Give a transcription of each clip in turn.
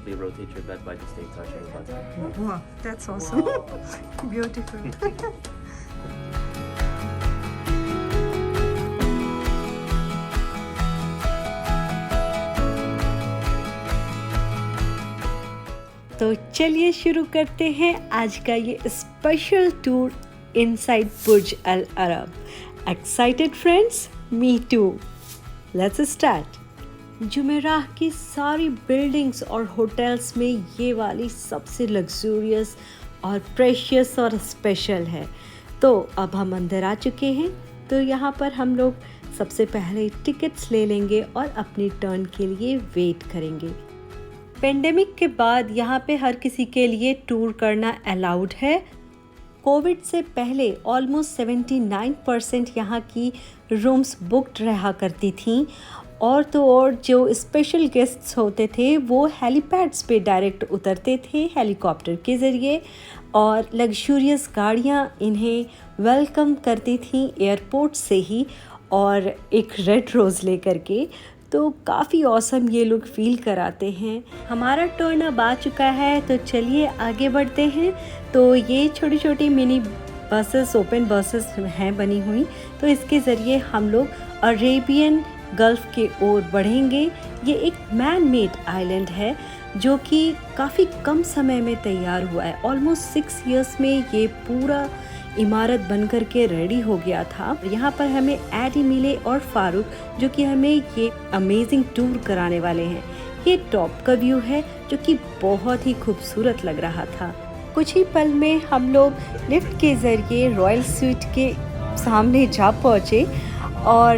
automatically rotate your bed by just touching a button. Wow, that's awesome. Beautiful. तो चलिए शुरू करते हैं आज का ये special tour inside Burj Al Arab. Excited friends? Me too. Let's start. Jumeirah की सारी बिल्डिंग्स और होटल्स में ये वाली सबसे लग्जूरियस और प्रेशियस और स्पेशल है। तो अब हम अंदर आ चुके हैं, तो यहाँ पर हम लोग सबसे पहले टिकट्स ले लेंगे और अपनी टर्न के लिए वेट करेंगे। पेंडेमिक के बाद यहाँ पे हर किसी के लिए टूर करना अलाउड है। कोविड से पहले ऑलमोस्ट 79% यहाँ की रूम्स बुक्ड रहा करती थीं, और तो और जो स्पेशल गेस्ट्स होते थे वो हेलीपैड्स पे डायरेक्ट उतरते थे हेलीकॉप्टर के ज़रिए, और लग्जूरियस गाड़ियाँ इन्हें वेलकम करती थीं एयरपोर्ट से ही, और एक रेड रोज़ लेकर के। तो काफ़ी ऑसम ये लोग फील कराते हैं। हमारा टर्न अब आ चुका है, तो चलिए आगे बढ़ते हैं। तो ये छोटी छोटी मिनी बसेस, ओपन बसेस हैं बनी हुई, तो इसके ज़रिए हम लोग अरेबियन गल्फ़ के ओर बढ़ेंगे। ये एक मैन मेड आइलैंड है जो कि काफ़ी कम समय में तैयार हुआ है। ऑलमोस्ट 6 इयर्स में ये पूरा इमारत बनकर के रेडी हो गया था। यहाँ पर हमें एडी मिले और फारूक जो कि हमें ये अमेजिंग टूर कराने वाले हैं। ये टॉप का व्यू है जो कि बहुत ही खूबसूरत लग रहा था। कुछ ही पल में हम लोग लिफ्ट के ज़रिए रॉयल स्वीट के सामने जा पहुँचे, और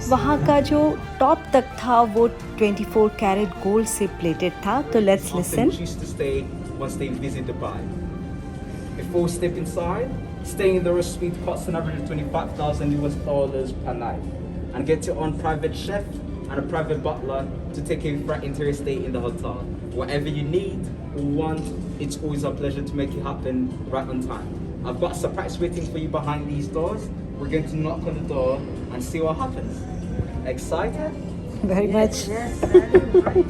वहाँ का जो टॉप तक था वो 24 कैरेट गोल्ड से प्लेटेड था। तो let's listen. Before we step inside, staying in the Royal Suite costs an average of $25,000 per night, and get your own private chef and a private butler to take care of your interior stay in the hotel. Whatever you need or want, it's always a pleasure to make it happen right on time. I've got a surprise waiting for you behind these doors. We're going to knock on the door and see what happens. Excited? Very much. Yes, very right.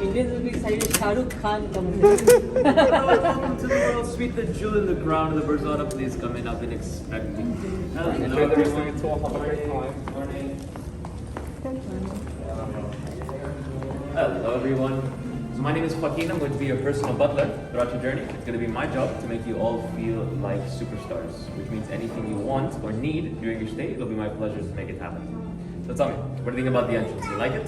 Indians will be excited. Shah Rukh Khan coming. Welcome to the Royal Suite, the jewel in the crown of the Burzada. Please come in. I've been expecting. Enjoy the rest of your tour. Have a great time. Hello, everyone. So my name is Joaquin. I'm going to be your personal butler throughout your journey. It's going to be my job to make you all feel like superstars, which means anything you want or need during your stay, it'll be my pleasure to make it happen. So tell me, what do you think about the entrance? You like it?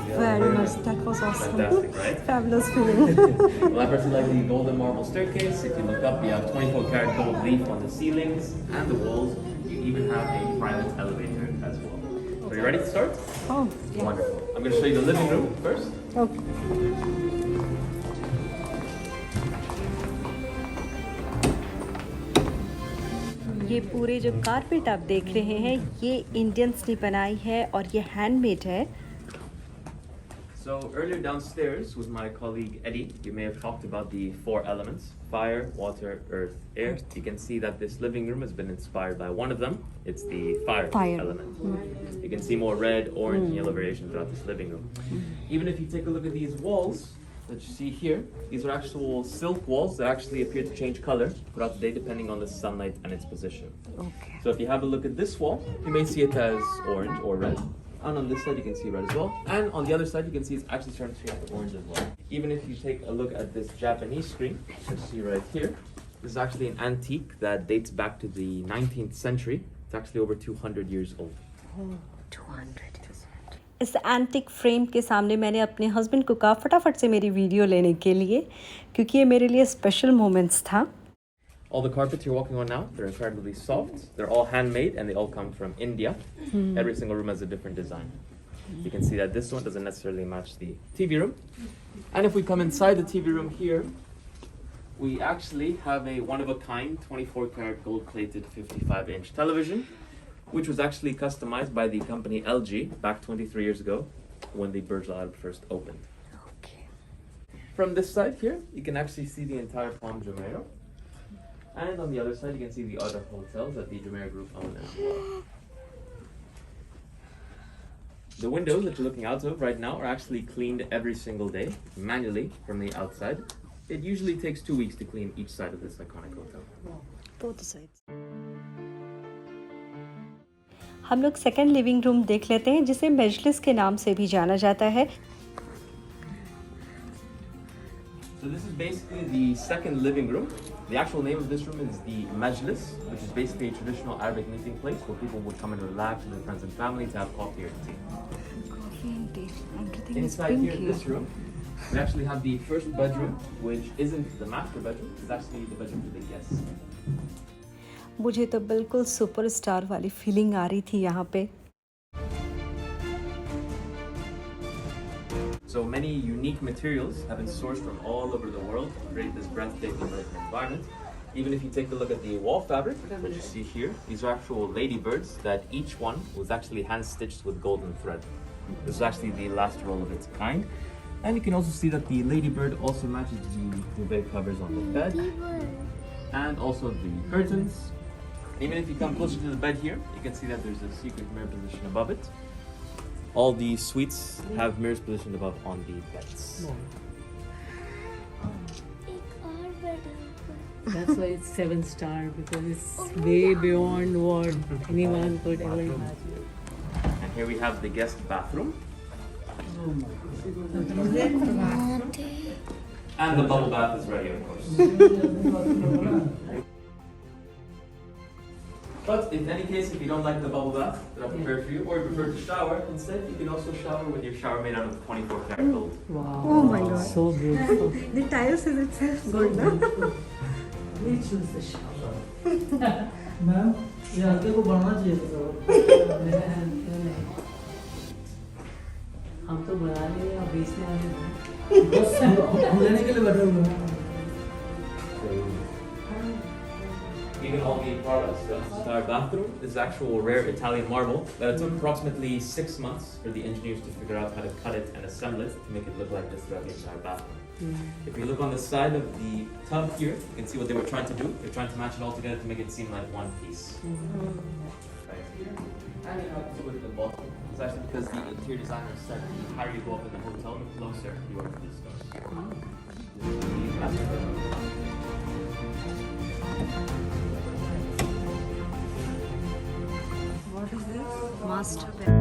Very much. That was awesome. Fantastic, right? Fabulous feeling. Well, I personally like the golden marble staircase. If you look up, you have 24 karat gold leaf on the ceilings and the walls. You even have a private elevator as well. So are you ready to start? Oh, yeah. Wonderful. I'm going to show you the living room first. Okay. ये पूरे जो carpet आप देख रहे हैं ये Indians ने बनाई है और ये हैंडमेड है। So earlier downstairs with my colleague Eddie, you may have talked about the 4 elements: fire, water, earth, air. You can see that this living room has been inspired by one of them. It's the fire element. You can see more red, orange, and yellow variation throughout this living room. Even if you take a look at these walls that you see here, these are actual silk walls that actually appear to change color throughout the day depending on the sunlight and its position. Okay. So if you have a look at this wall, you may see it as orange or red. And on this side you can see red as well. And on the other side you can see it's actually starting to change to orange as well. Even if you take a look at this Japanese screen, you see right here, this is actually an antique that dates back to the 19th century. It's actually over 200 years old. Oh, 200. इस antique frame के सामने मैंने अपने husband को कहा फटाफट से मेरी वीडियो लेने के लिए, क्योंकि ये मेरे लिए स्पेशल मोमेंट्स था। All the carpets you're walking on now, they're incredibly soft. They're all handmade and they all come from India. Every single room has a different design. You can see that this one doesn't necessarily match the TV room. And if we come inside the TV room here, we actually have a one-of-a-kind 24 karat gold-plated 55-inch television, which was actually customized by the company LG back 23 years ago when the Burj Al Arab first opened. Okay. From this side here, you can actually see the entire Palm Jumeirah. And on the other side, you can see the other hotels that the Jumeirah Group own as well. The windows that you're looking out of right now are actually cleaned every single day, manually, from the outside. It usually takes 2 weeks to clean each side of this iconic hotel. both sides. हम लोग second living room देख लेते हैं जिसे मजलिस के नाम से भी जाना जाता है. So this is basically the second living room. The actual name of this room is the Majlis, which is basically a traditional Arabic meeting place where people would come and relax with their friends and family to have coffee or tea. Coffee and tea. Everything is Inside pink here in this room, we actually have the first bedroom, which isn't the master bedroom. It's actually the bedroom for the guests. मुझे तो बिल्कुल superstar वाली feeling आ रही थी यहाँ पे. So many unique materials have been sourced from all over the world to create this breathtaking American environment. Even if you take a look at the wall fabric, which you see here, these are actual ladybirds that each one was actually hand-stitched with golden thread. This is actually the last roll of its kind. And you can also see that the ladybird also matches the duvet covers on the bed. And also the curtains. And even if you come closer to the bed here, you can see that there's a secret mirror position above it. All the suites have mirrors positioned above on the beds. That's why it's 7-star, because it's way beyond what anyone could ever imagine. And here we have the guest bathroom. And the bubble bath is ready, of course. But in any case, if you don't like the bubble bath that I prepared for you, or you prefer to shower, instead you can also shower with your shower made out of 24 karat gold. Wow. Oh my God. So beautiful. The tiles is itself good, no? We choose the shower. Ma'am ये आगे को बढ़ना चाहिए था. हम तो बना रहे हैं, अब बेचने वाले हैं. बस हम लेने के लिए बैठे हुए हैं. Even all the products, the entire bathroom is actual rare Italian marble that it took approximately 6 months for the engineers to figure out how to cut it and assemble it to make it look like this throughout the entire bathroom. If you look on the side of the tub here, you can see what they were trying to do. They're trying to match it all together to make it seem like one piece. Right here. And you have to look at the bottom. It's actually because the interior designer said the higher you go up in the hotel, the closer you are to the stars. This is the master bedroom. What is this? Master bed.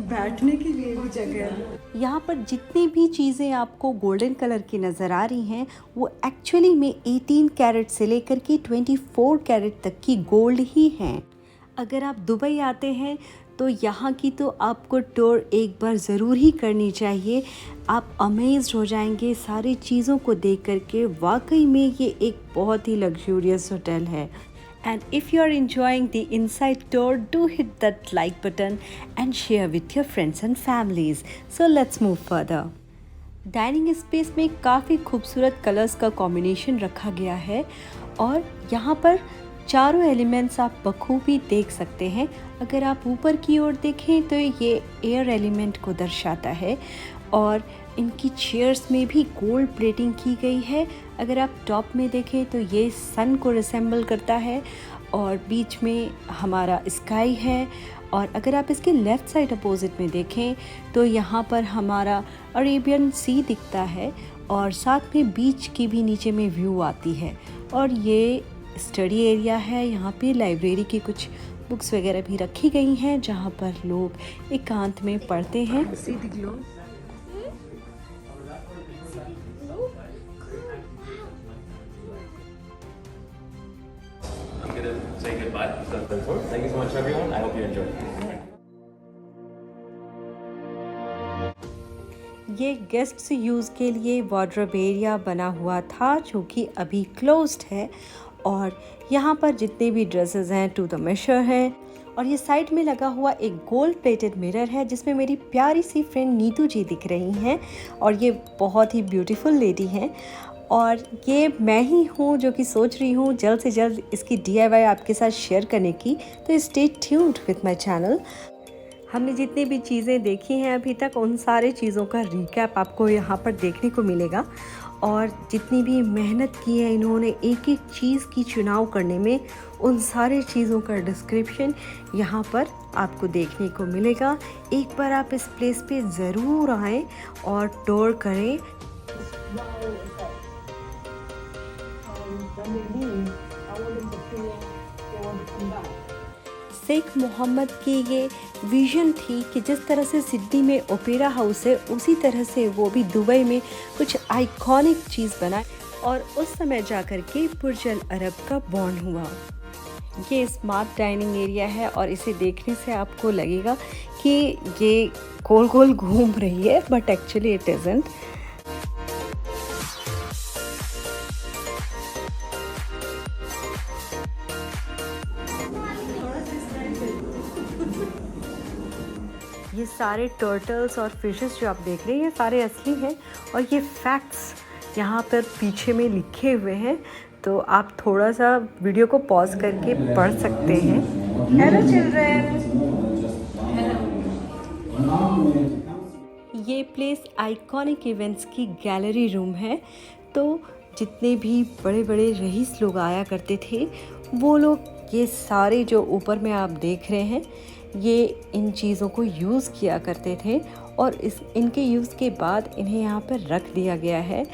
बैठने के लिए भी जगह है. यहाँ पर जितनी भी चीज़ें आपको गोल्डन कलर की नज़र आ रही हैं वो एक्चुअली में 18 कैरेट से लेकर के 24 कैरेट तक की गोल्ड ही हैं. अगर आप दुबई आते हैं तो यहाँ की तो आपको टूर एक बार ज़रूर ही करनी चाहिए. आप अमेज्ड हो जाएंगे सारी चीज़ों को देख करके. वाकई में ये एक बहुत ही लग्जूरियस होटल है. And if you are enjoying the inside tour, do hit that like button and share with your friends and families. So let's move further. Dining space में काफ़ी खूबसूरत कलर्स का कॉम्बिनेशन रखा गया है और यहाँ पर चारों एलिमेंट्स आप बखूबी देख सकते हैं. अगर आप ऊपर की ओर देखें तो ये एयर एलिमेंट को दर्शाता है और इनकी चेयर्स में भी गोल्ड प्लेटिंग की गई है. अगर आप टॉप में देखें तो ये सन को रिसेंबल करता है और बीच में हमारा स्काई है. और अगर आप इसके लेफ़्ट साइड अपोजिट में देखें तो यहाँ पर हमारा अरेबियन सी दिखता है और साथ में बीच की भी नीचे में व्यू आती है. और ये स्टडी एरिया है. यहाँ पे लाइब्रेरी की कुछ बुक्स वगैरह भी रखी गई हैं जहाँ पर लोग एकांत में पढ़ते हैं। See the glow? I'm gonna say goodbye. Thank you so much, everyone. I hope you enjoyed. ये गेस्ट्स यूज़ के लिए वार्डरोब एरिया बना हुआ था जो कि अभी क्लोज्ड है, और यहाँ पर जितने भी ड्रेसेस हैं टू द मेजर हैं। और ये साइड में लगा हुआ एक गोल्ड प्लेटेड मिरर है जिसमें मेरी प्यारी सी फ्रेंड नीतू जी दिख रही हैं, और ये बहुत ही ब्यूटीफुल लेडी हैं। और ये मैं ही हूँ जो कि सोच रही हूँ जल्द से जल्द इसकी DIY आपके साथ शेयर करने की, तो stay tuned with my channel. हमने जितनी भी चीज़ें देखी हैं अभी तक उन सारे चीज़ों का रिकैप आपको यहाँ पर देखने को मिलेगा, और जितनी भी मेहनत की है इन्होंने एक एक चीज़ की चुनाव करने में, उन सारे चीज़ों का डिस्क्रिप्शन यहाँ पर आपको देखने को मिलेगा। एक बार आप इस प्लेस पे ज़रूर आएँ और टूर करें। शेख मोहम्मद की ये विज़न थी कि जिस तरह से सिडनी में ओपेरा हाउस है उसी तरह से वो भी दुबई में कुछ आइकॉनिक चीज़ बनाए, और उस समय जाकर के बुर्ज अल अरब का बॉर्न हुआ। ये स्मार्ट डाइनिंग एरिया है और इसे देखने से आपको लगेगा कि ये गोल गोल घूम रही है, बट एक्चुअली इट इज़न्ट। ये सारे टर्टल्स और फिशेस जो आप देख रहे हैं ये सारे असली हैं, और ये फैक्ट्स यहाँ पर पीछे में लिखे हुए हैं, तो आप थोड़ा सा वीडियो को पॉज करके पढ़ सकते हैं। Hello children. ये प्लेस आइकॉनिक इवेंट्स की गैलरी रूम है, तो जितने भी बड़े बड़े रईस लोग आया करते थे वो लोग ये सारे जो ऊपर में आप देख रहे हैं ये इन चीज़ों को यूज़ किया करते थे, और इनके यूज़ के बाद इन्हें यहाँ पर रख दिया गया है।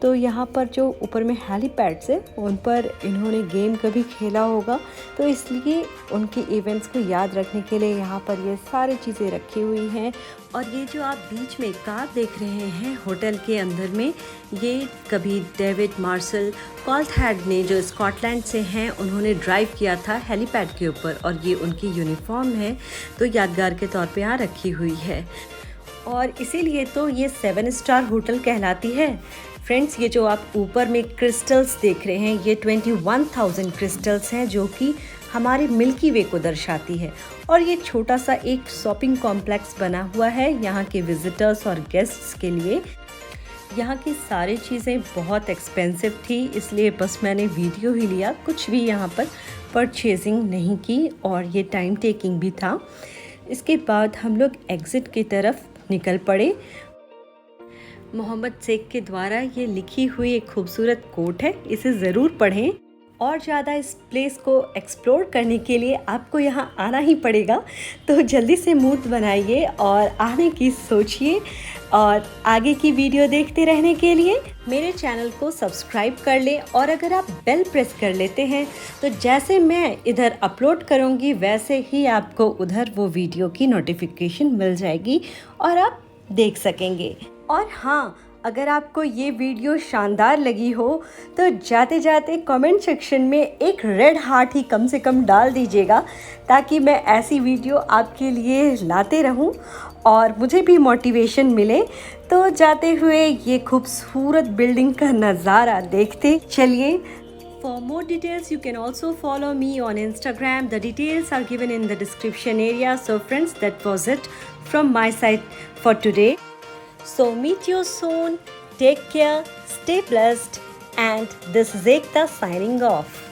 तो यहाँ पर जो ऊपर में हेलीपैड्स है उन पर इन्होंने गेम कभी खेला होगा, तो इसलिए उनके इवेंट्स को याद रखने के लिए यहाँ पर ये सारी चीज़ें रखी हुई हैं। और ये जो आप बीच में कार देख रहे हैं होटल के अंदर में, ये कभी डेविड मार्शल कॉल्थहेड ने जो स्कॉटलैंड से हैं उन्होंने ड्राइव किया था हेलीपैड के ऊपर, और ये उनकी यूनिफॉर्म है, तो यादगार के तौर पे यहाँ रखी हुई है। और इसीलिए तो ये 7 स्टार होटल कहलाती है। फ्रेंड्स, ये जो आप ऊपर में क्रिस्टल्स देख रहे हैं ये 21,000 क्रिस्टल्स हैं जो कि हमारे मिल्की वे को दर्शाती है। और ये छोटा सा एक शॉपिंग कॉम्प्लेक्स बना हुआ है यहाँ के विजिटर्स और गेस्ट्स के लिए। यहाँ की सारी चीज़ें बहुत एक्सपेंसिव थी, इसलिए बस मैंने वीडियो ही लिया, कुछ भी यहाँ पर परचेजिंग नहीं की, और ये टाइम टेकिंग भी था। इसके बाद हम लोग एग्ज़िट की तरफ निकल पड़े। मोहम्मद शेख के द्वारा ये लिखी हुई एक खूबसूरत कोट है, इसे ज़रूर पढ़ें। और ज़्यादा इस प्लेस को एक्सप्लोर करने के लिए आपको यहाँ आना ही पड़ेगा, तो जल्दी से मूड बनाइए और आने की सोचिए। और आगे की वीडियो देखते रहने के लिए मेरे चैनल को सब्सक्राइब कर लें, और अगर आप बेल प्रेस कर लेते हैं तो जैसे मैं इधर अपलोड करूँगी वैसे ही आपको उधर वो वीडियो की नोटिफिकेशन मिल जाएगी और आप देख सकेंगे। और हाँ, अगर आपको ये वीडियो शानदार लगी हो तो जाते जाते कमेंट सेक्शन में एक रेड हार्ट ही कम से कम डाल दीजिएगा, ताकि मैं ऐसी वीडियो आपके लिए लाते रहूं और मुझे भी मोटिवेशन मिले। तो जाते हुए ये खूबसूरत बिल्डिंग का नज़ारा देखते चलिए। For more details, you can also follow me on Instagram. The details are given in the description area. So friends, that was it from my side for today. So meet you soon. Take care, stay blessed, and this is Ekta signing off.